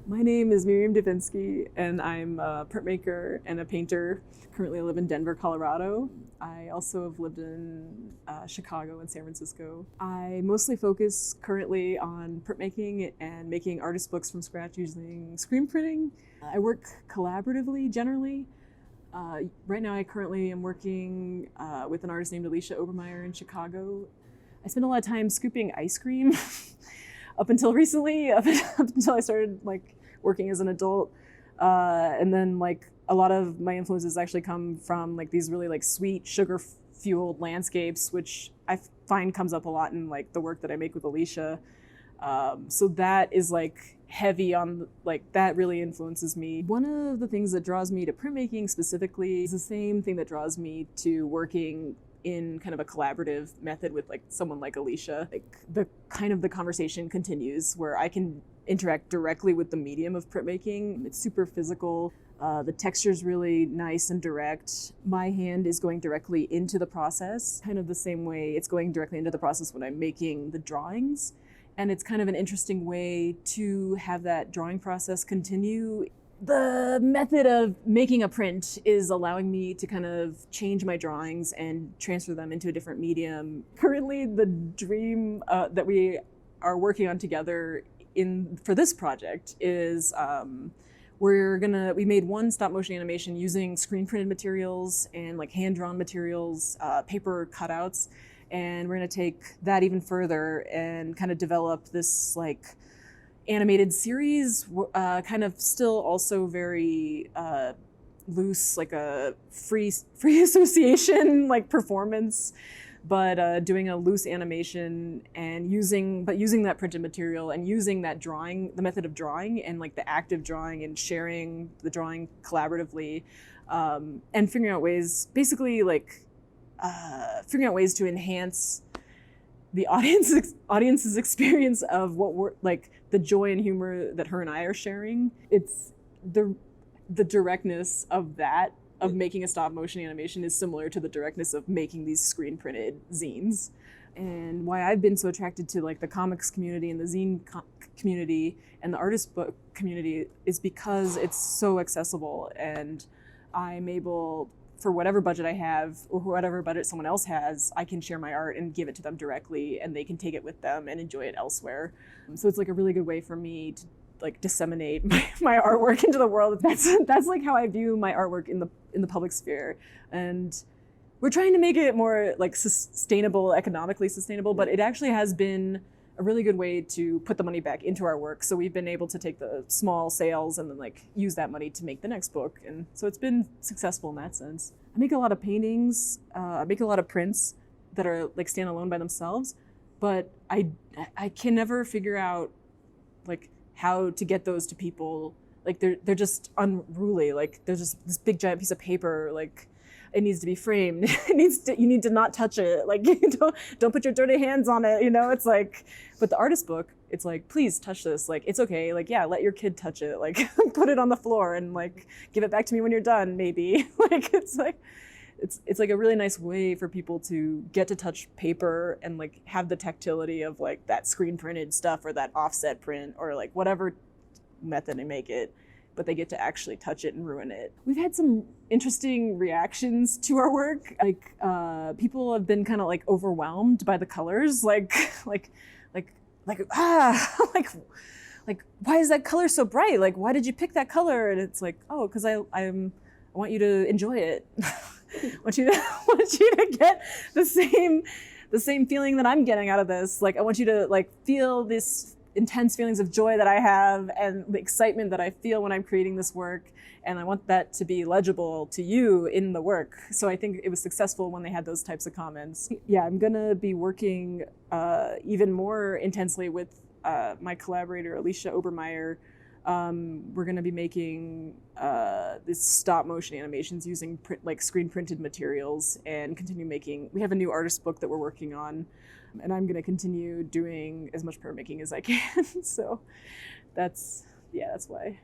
My name is Miriam Dubinsky, and I'm a printmaker and a painter. Currently I live in Denver, Colorado. I also have lived in Chicago and San Francisco. I mostly focus currently on printmaking and making artist books from scratch using screen printing. I work collaboratively generally. Right now I currently am working with an artist named Alicia Obermeyer in Chicago. I spend a lot of time scooping ice cream up until recently, up until I started working as an adult. And then a lot of my influences actually come from these really sweet sugar-fueled landscapes, which I find comes up a lot in the work that I make with Alicia. So that is heavy on, that really influences me. One of the things that draws me to printmaking specifically is the same thing that draws me to working in kind of a collaborative method with someone like Alicia. The conversation continues where I can interact directly with the medium of printmaking. It's super physical. The texture's really nice and direct. My hand is going directly into the process, kind of the same way it's going directly into the process when I'm making the drawings. And it's kind of an interesting way to have that drawing process continue. The method of making a print is allowing me to kind of change my drawings and transfer them into a different medium. Currently, the dream that we are working on together for this project is we made one stop motion animation using screen printed materials and hand drawn materials, paper cutouts, and we're gonna take that even further and kind of develop this animated series, kind of still also very loose, like a free association performance, but doing a loose animation and using that printed material and using that drawing, the method of drawing and the active drawing and sharing the drawing collaboratively, and figuring out ways, basically figuring out ways to enhance the audience's experience of what we're the joy and humor that her and I are sharing. It's the directness of making a stop motion animation is similar to the directness of making these screen printed zines. And why I've been so attracted to the comics community and the zine community and the artist book community is because it's so accessible, and I'm able, for whatever budget I have or whatever budget someone else has, I can share my art and give it to them directly, and they can take it with them and enjoy it elsewhere. So it's a really good way for me to disseminate my artwork into the world. That's how I view my artwork in the public sphere. And we're trying to make it more sustainable, economically sustainable, but it actually has been a really good way to put the money back into our work. So we've been able to take the small sales and then use that money to make the next book. And so it's been successful in that sense. I make a lot of paintings, I make a lot of prints that are stand alone by themselves, but I can never figure out how to get those to people. They're just unruly. They're just this big giant piece of paper. It needs to be framed. You need to not touch it. Don't put your dirty hands on it. It's but the artist book, it's please touch this. It's okay. Yeah, let your kid touch it. Put it on the floor and give it back to me when you're done, maybe. It's a really nice way for people to get to touch paper and have the tactility of that screen printed stuff or that offset print or whatever method they make it, but they get to actually touch it and ruin it. We've had some interesting reactions to our work. People have been kind of overwhelmed by the colors, why is that color so bright? Why did you pick that color? And it's oh, because I want you to enjoy it. I want you to get the same feeling that I'm getting out of this. I want you to feel this intense feelings of joy that I have and the excitement that I feel when I'm creating this work. And I want that to be legible to you in the work. So I think it was successful when they had those types of comments. Yeah, I'm gonna be working even more intensely with my collaborator, Alicia Obermeyer. We're going to be making this stop motion animations using screen printed materials and continue making. We have a new artist book that we're working on, and I'm going to continue doing as much printmaking as I can. So that's why.